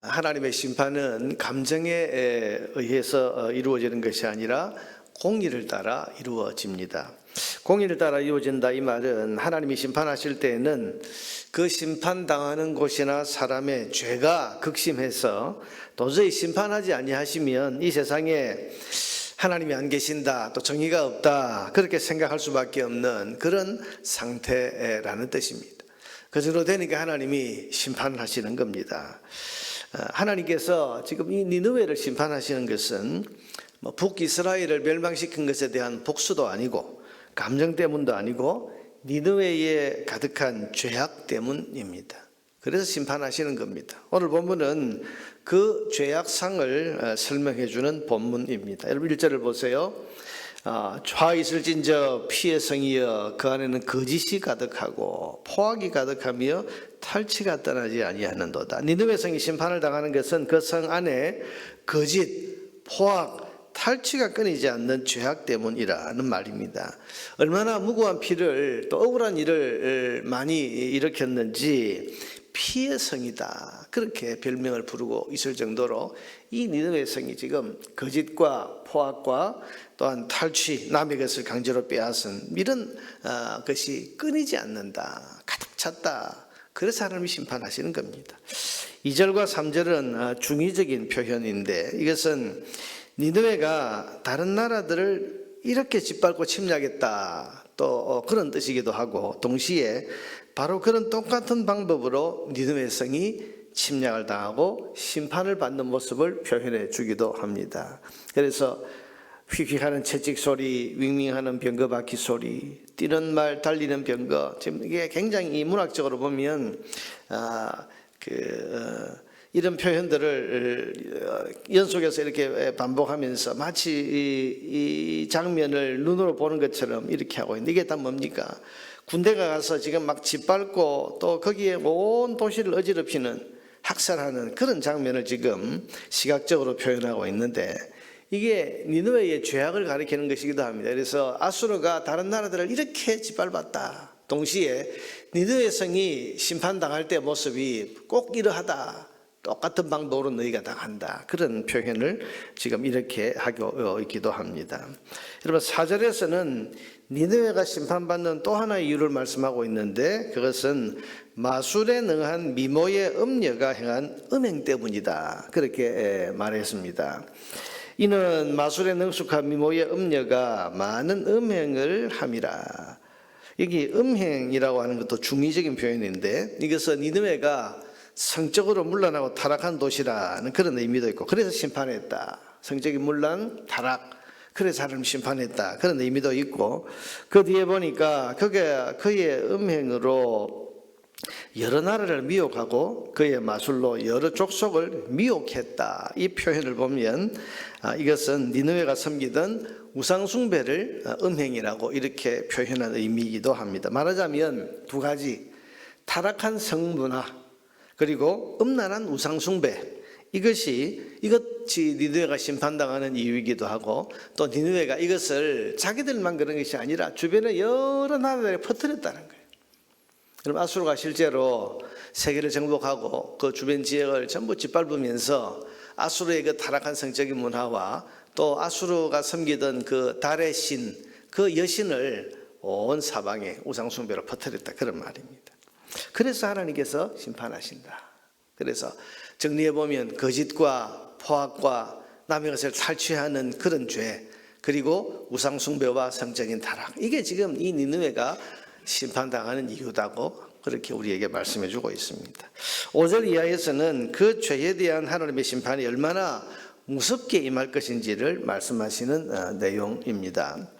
하나님의 심판은 감정에 의해서 이루어지는 것이 아니라 공의를 따라 이루어집니다. 공의를 따라 이루어진다 이 말은 하나님이 심판하실 때에는 그 심판당하는 곳이나 사람의 죄가 극심해서 도저히 심판하지 아니하시면 이 세상에 하나님이 안 계신다, 또 정의가 없다, 그렇게 생각할 수밖에 없는 그런 상태라는 뜻입니다. 그 정도 되니까 하나님이 심판을 하시는 겁니다. 하나님께서 지금 이 니느웨를 심판하시는 것은 북이스라엘을 멸망시킨 것에 대한 복수도 아니고 감정 때문도 아니고 니느웨에 가득한 죄악 때문입니다. 그래서 심판하시는 겁니다. 오늘 본문은 그 죄악상을 설명해 주는 본문입니다. 여러분 1절을 보세요. 좌 있을진저 피의 성이여 그 안에는 거짓이 가득하고 포악이 가득하며 탈취가 떠나지 아니하는도다. 니느웨 성이 심판을 당하는 것은 그 성 안에 거짓, 포악, 탈취가 끊이지 않는 죄악 때문이라는 말입니다. 얼마나 무고한 피를 또 억울한 일을 많이 일으켰는지 피의 성이다, 그렇게 별명을 부르고 있을 정도로 이 니느웨 성이 지금 거짓과 포악과 또한 탈취, 남의 것을 강제로 빼앗은 이런 것이 끊이지 않는다, 가득 찼다. 그래서 하나님이 심판하시는 겁니다. 2절과 3절은 중의적인 표현인데 이것은 니느웨가 다른 나라들을 이렇게 짓밟고 침략했다, 또 그런 뜻이기도 하고 동시에 바로 그런 똑같은 방법으로 니느웨 성이 침략을 당하고 심판을 받는 모습을 표현해 주기도 합니다. 그래서 휙휙하는 채찍 소리, 윙윙하는 병거 바퀴 소리, 뛰는 말, 달리는 병거, 지금 이게 굉장히 문학적으로 보면 이런 표현들을 연속해서 이렇게 반복하면서 마치 이 장면을 눈으로 보는 것처럼 이렇게 하고 있는데 이게 다 뭡니까? 군대가 가서 지금 막 짓밟고 또 거기에 온 도시를 어지럽히는 학살하는 그런 장면을 지금 시각적으로 표현하고 있는데 이게 니느웨의 죄악을 가리키는 것이기도 합니다. 그래서 아수르가 다른 나라들을 이렇게 짓밟았다, 동시에 니느웨 성이 심판당할 때 모습이 꼭 이러하다, 똑같은 방법으로 너희가 당한다, 그런 표현을 지금 이렇게 하고 있기도 합니다. 여러분 4절에서는 니느웨가 심판받는 또 하나의 이유를 말씀하고 있는데 그것은 마술에 능한 미모의 음녀가 행한 음행 때문이다, 그렇게 말했습니다. 이는 마술에 능숙한 미모의 음녀가 많은 음행을 함이라. 여기 음행이라고 하는 것도 중의적인 표현인데 이것은 니느웨가 성적으로 문란하고 타락한 도시라는 그런 의미도 있고 그래서 심판했다, 성적인 문란, 타락, 그래서 하나님 심판했다, 그런 의미도 있고 그 뒤에 보니까 그의 음행으로 여러 나라를 미혹하고 그의 마술로 여러 족속을 미혹했다, 이 표현을 보면 이것은 니느웨가 섬기던 우상숭배를 음행이라고 이렇게 표현한 의미이기도 합니다. 말하자면 두 가지, 타락한 성문화 그리고 음란한 우상숭배, 이것이 니느웨가 심판당하는 이유이기도 하고 또 니느웨가 이것을 자기들만 그런 것이 아니라 주변에 여러 나라들에 퍼뜨렸다는 거예요. 그럼 아수르가 실제로 세계를 정복하고 그 주변 지역을 전부 짓밟으면서 아수르의 그 타락한 성적인 문화와 또 아수르가 섬기던 그 달의 신, 그 여신을 온 사방에 우상숭배로 퍼뜨렸다, 그런 말입니다. 그래서 하나님께서 심판하신다. 그래서 정리해보면 거짓과 포악과 남의 것을 탈취하는 그런 죄, 그리고 우상숭배와 성적인 타락, 이게 지금 이 니느웨가 심판당하는 이유다고 그렇게 우리에게 말씀해 주고 있습니다. 5절 이하에서는 그 죄에 대한 하나님의 심판이 얼마나 무섭게 임할 것인지를 말씀하시는 내용입니다.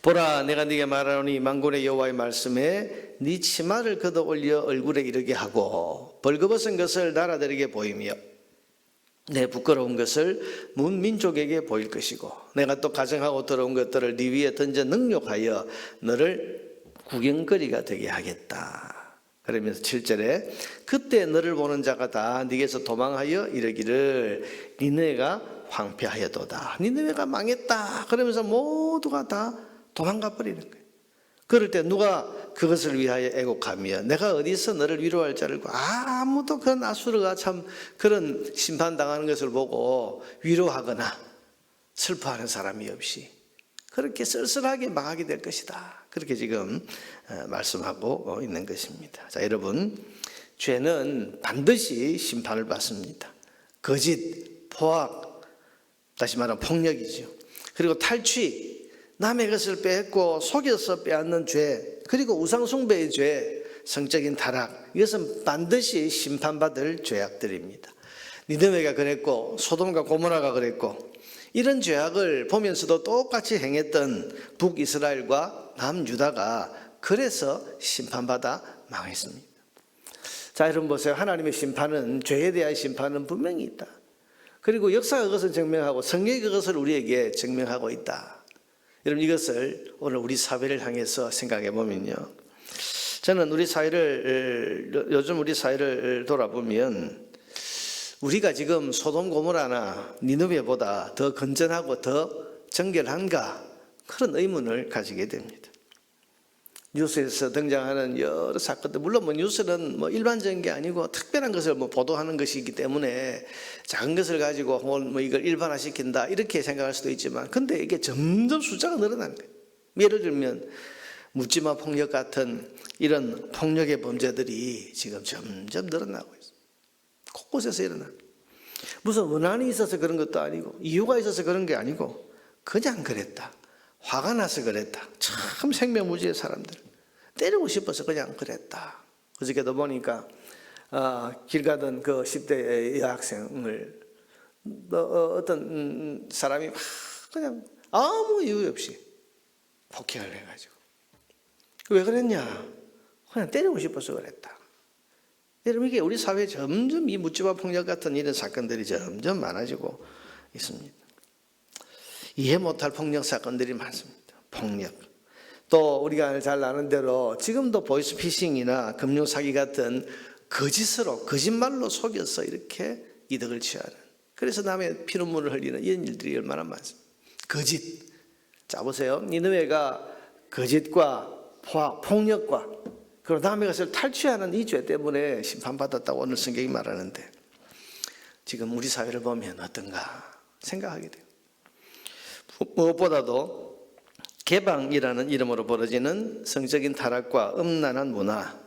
보라, 내가 네게 말하노니 만군의 여호와의 말씀에 네 치마를 걷어 올려 얼굴에 이르게 하고 벌거벗은 것을 나라들에게 보이며 내 부끄러운 것을 문 민족에게 보일 것이고 내가 또 가정하고 들어온 것들을 네 위에 던져 능욕하여 너를 구경거리가 되게 하겠다. 그러면서 7절에 그때 너를 보는 자가 다 네게서 도망하여 이르기를 니느웨가 황폐하여도다, 니느웨가 망했다, 그러면서 모두가 다 도망가 버리는 거예요. 그럴 때 누가 그것을 위하여 애곡하며 내가 어디서 너를 위로할 자를 아무도 그런 아수르가 참 그런 심판당하는 것을 보고 위로하거나 슬퍼하는 사람이 없이 그렇게 쓸쓸하게 망하게 될 것이다. 그렇게 지금 말씀하고 있는 것입니다. 자, 여러분, 죄는 반드시 심판을 받습니다. 거짓, 포악, 다시 말하면 폭력이죠. 그리고 탈취, 남의 것을 빼앗고 속여서 빼앗는 죄, 그리고 우상숭배의 죄, 성적인 타락, 이것은 반드시 심판받을 죄악들입니다. 니느웨가 그랬고 소돔과 고모라가 그랬고 이런 죄악을 보면서도 똑같이 행했던 북이스라엘과 남유다가 그래서 심판받아 망했습니다. 자, 여러분 보세요. 하나님의 심판은, 죄에 대한 심판은 분명히 있다. 그리고 역사가 그것을 증명하고 성경이 그것을 우리에게 증명하고 있다. 여러분, 이것을 오늘 우리 사회를 향해서 생각해 보면요, 저는 요즘 우리 사회를 돌아보면 우리가 지금 소돔 고모라나 니느웨보다 더 건전하고 더 정결한가, 그런 의문을 가지게 됩니다. 뉴스에서 등장하는 여러 사건들, 물론 뉴스는 일반적인 게 아니고 특별한 것을 보도하는 것이기 때문에 작은 것을 가지고 이걸 일반화시킨다 이렇게 생각할 수도 있지만, 근데 이게 점점 숫자가 늘어나는 거예요. 예를 들면 묻지마 폭력 같은 이런 폭력의 범죄들이 지금 점점 늘어나고 있어요. 곳곳에서 일어나. 무슨 원한이 있어서 그런 것도 아니고 이유가 있어서 그런 게 아니고 그냥 그랬다. 화가 나서 그랬다. 참 생명무지의 사람들. 때리고 싶어서 그냥 그랬다. 그저께도 보니까 길 가던 그 10대 여학생을 어떤 사람이 그냥 아무 이유 없이 폭행을 해가지고. 왜 그랬냐? 그냥 때리고 싶어서 그랬다. 여러분, 이게 우리 사회에 점점 이 묻지마 폭력 같은 이런 사건들이 점점 많아지고 있습니다. 이해 못할 폭력 사건들이 많습니다. 폭력. 또 우리가 잘 아는 대로 지금도 보이스피싱이나 금융사기 같은 거짓말로 속여서 이렇게 이득을 취하는, 그래서 남의 피눈물을 흘리는 이런 일들이 얼마나 많습니다. 거짓. 자, 보세요. 니느웨가 거짓과 포악, 폭력과 그리고 남의 것을 탈취하는 이 죄 때문에 심판받았다고 오늘 성경이 말하는데, 지금 우리 사회를 보면 어떤가 생각하게 돼요. 무엇보다도 개방이라는 이름으로 벌어지는 성적인 타락과 음란한 문화,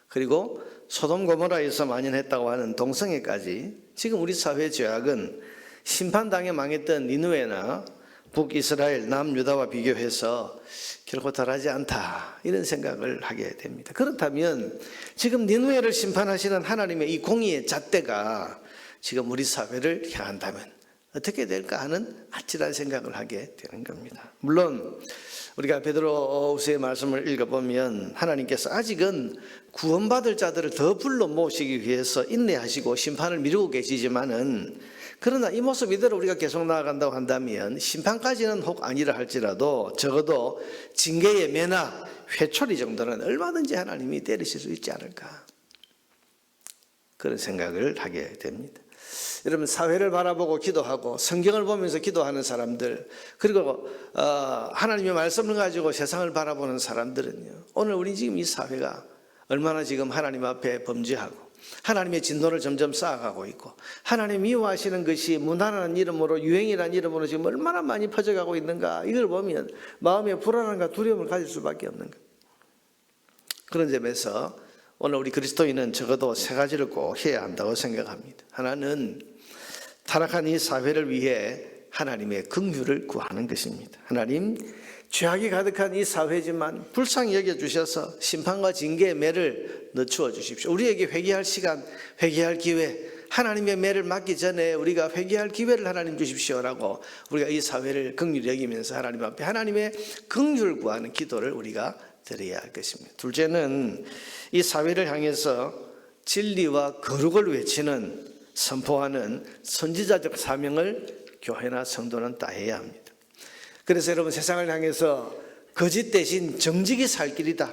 그리고 소돔 고모라에서 만연했다고 하는 동성애까지, 지금 우리 사회의 죄악은 심판당에 망했던 니느웨나 북이스라엘, 남유다와 비교해서 결코 덜하지 않다, 이런 생각을 하게 됩니다. 그렇다면 지금 니느웨를 심판하시는 하나님의 이 공의의 잣대가 지금 우리 사회를 향한다면 어떻게 될까 하는 아찔한 생각을 하게 되는 겁니다. 물론 우리가 베드로후서의 말씀을 읽어보면 하나님께서 아직은 구원받을 자들을 더 불러 모으시기 위해서 인내하시고 심판을 미루고 계시지만은, 그러나 이 모습 이대로 우리가 계속 나아간다고 한다면 심판까지는 혹 아니라 할지라도 적어도 징계의 매나 회초리 정도는 얼마든지 하나님이 때리실 수 있지 않을까, 그런 생각을 하게 됩니다. 여러분, 사회를 바라보고 기도하고 성경을 보면서 기도하는 사람들, 그리고 하나님의 말씀을 가지고 세상을 바라보는 사람들은요, 오늘 우리 지금 이 사회가 얼마나 지금 하나님 앞에 범죄하고 하나님의 진노를 점점 쌓아가고 있고, 하나님 미워하시는 것이 문화라는 이름으로, 유행이라는 이름으로 지금 얼마나 많이 퍼져가고 있는가, 이걸 보면 마음에 불안함과 두려움을 가질 수밖에 없는 것. 그런 점에서 오늘 우리 그리스도인은 적어도 세 가지를 꼭 해야 한다고 생각합니다. 하나는 타락한 이 사회를 위해 하나님의 긍휼을 구하는 것입니다. 하나님, 죄악이 가득한 이 사회지만 불쌍히 여겨주셔서 심판과 징계의 매를 늦추어 주십시오. 우리에게 회개할 시간, 회개할 기회, 하나님의 매를 맞기 전에 우리가 회개할 기회를 하나님 주십시오라고 우리가 이 사회를 긍휼히 여기면서 하나님 앞에 하나님의 긍휼을 구하는 기도를 우리가 드려야 할 것입니다. 둘째는 이 사회를 향해서 진리와 거룩을 외치는, 선포하는 선지자적 사명을 교회나 성도는 따해야 합니다. 그래서 여러분, 세상을 향해서 거짓 대신 정직이 살 길이다,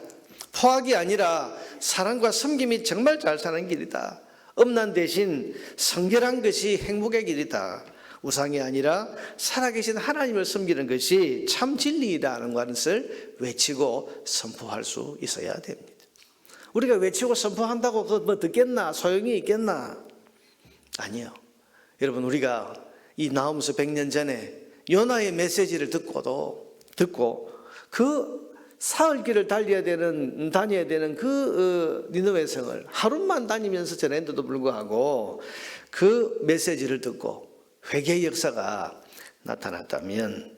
포악이 아니라 사랑과 섬김이 정말 잘 사는 길이다, 음란 대신 성결한 것이 행복의 길이다, 우상이 아니라 살아계신 하나님을 섬기는 것이 참 진리이라는 것을 외치고 선포할 수 있어야 됩니다. 우리가 외치고 선포한다고 그거 뭐 듣겠나? 소용이 있겠나? 아니요. 여러분, 우리가 이 나홈서 100년 전에 요나의 메시지를 듣고 그 사흘 길을 다녀야 되는 그 니느웨 성을 하루만 다니면서 전했는데도 불구하고 그 메시지를 듣고 회개의 역사가 나타났다면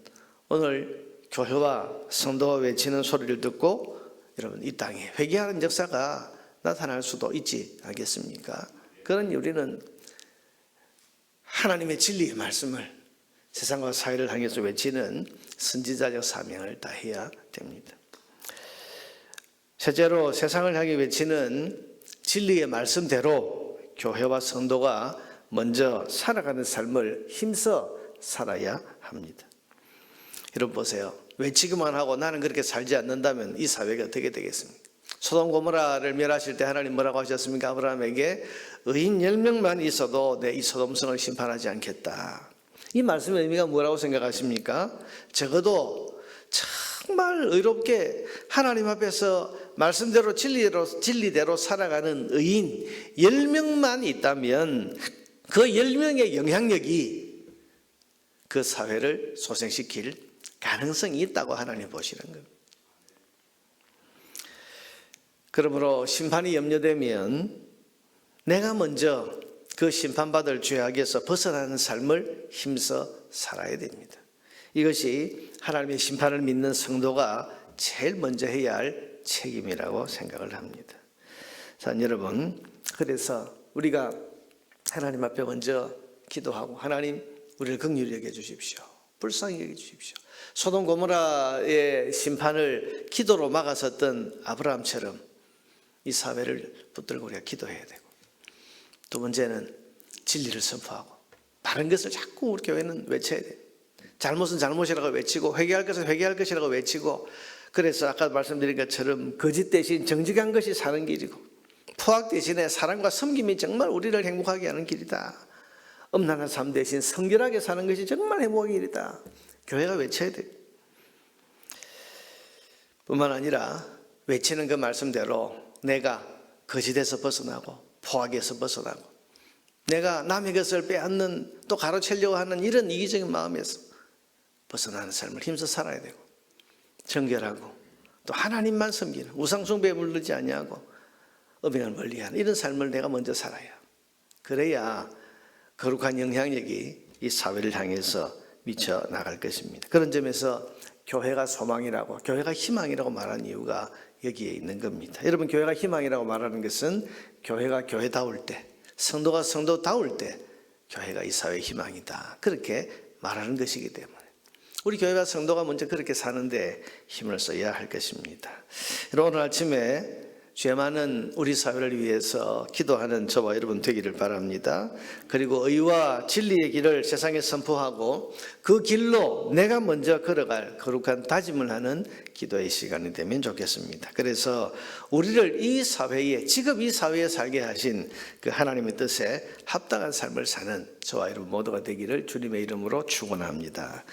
오늘 교회와 성도가 외치는 소리를 듣고 여러분 이 땅에 회개하는 역사가 나타날 수도 있지 않겠습니까? 그러니 우리는 하나님의 진리의 말씀을 세상과 사회를 향해서 외치는 선지자적 사명을 다해야 됩니다. 셋째로, 세상을 향해 외치는 진리의 말씀대로 교회와 성도가 먼저 살아가는 삶을 힘써 살아야 합니다. 여러분 보세요. 외치기만 하고 나는 그렇게 살지 않는다면 이 사회가 어떻게 되겠습니까? 소돔 고모라를 멸하실 때 하나님 뭐라고 하셨습니까? 아브라함에게 의인 10명만 있어도 내 이 소돔성을 심판하지 않겠다. 이 말씀의 의미가 뭐라고 생각하십니까? 적어도 정말 의롭게 하나님 앞에서 말씀대로 진리대로 살아가는 의인 10명만 있다면 그 10명의 영향력이 그 사회를 소생시킬 가능성이 있다고 하나님 보시는 겁니다. 그러므로 심판이 염려되면 내가 먼저 그 심판받을 죄악에서 벗어나는 삶을 힘써 살아야 됩니다. 이것이 하나님의 심판을 믿는 성도가 제일 먼저 해야 할 책임이라고 생각을 합니다. 자, 여러분, 그래서 우리가 하나님 앞에 먼저 기도하고 하나님 우리를 긍휼히 여겨 주십시오. 불쌍히 여겨 주십시오. 소돔 고모라의 심판을 기도로 막았었던 아브라함처럼 이 사회를 붙들고 우리가 기도해야 되고, 두 번째는 진리를 선포하고 바른 것을 자꾸 우리 교회는 외쳐야 돼요. 잘못은 잘못이라고 외치고 회개할 것은 회개할 것이라고 외치고, 그래서 아까 말씀드린 것처럼 거짓 대신 정직한 것이 사는 길이고 포악 대신에 사랑과 섬김이 정말 우리를 행복하게 하는 길이다. 음란한 삶 대신 성결하게 사는 것이 정말 행복의 길이다. 교회가 외쳐야 돼요. 뿐만 아니라 외치는 그 말씀대로 내가 거짓에서 벗어나고 포악에서 벗어나고 내가 남의 것을 빼앗는 또 가로채려고 하는 이런 이기적인 마음에서 벗어나는 삶을 힘써 살아야 되고, 정결하고 또 하나님만 섬기는 우상숭배에 물들지 아니하고 음행을 멀리하는 이런 삶을 내가 먼저 살아야, 그래야 거룩한 영향력이 이 사회를 향해서 미쳐 나갈 것입니다. 그런 점에서 교회가 소망이라고, 교회가 희망이라고 말하는 이유가 여기에 있는 겁니다. 여러분, 교회가 희망이라고 말하는 것은 교회가 교회다울 때, 성도가 성도다울 때 교회가 이 사회의 희망이다, 그렇게 말하는 것이기 때문에 우리 교회와 성도가 먼저 그렇게 사는데 힘을 써야 할 것입니다. 오늘 아침에 죄 많은 우리 사회를 위해서 기도하는 저와 여러분 되기를 바랍니다. 그리고 의와 진리의 길을 세상에 선포하고 그 길로 내가 먼저 걸어갈 거룩한 다짐을 하는 기도의 시간이 되면 좋겠습니다. 그래서 우리를 이 사회에, 지금 이 사회에 살게 하신 그 하나님의 뜻에 합당한 삶을 사는 저와 여러분 모두가 되기를 주님의 이름으로 축원합니다.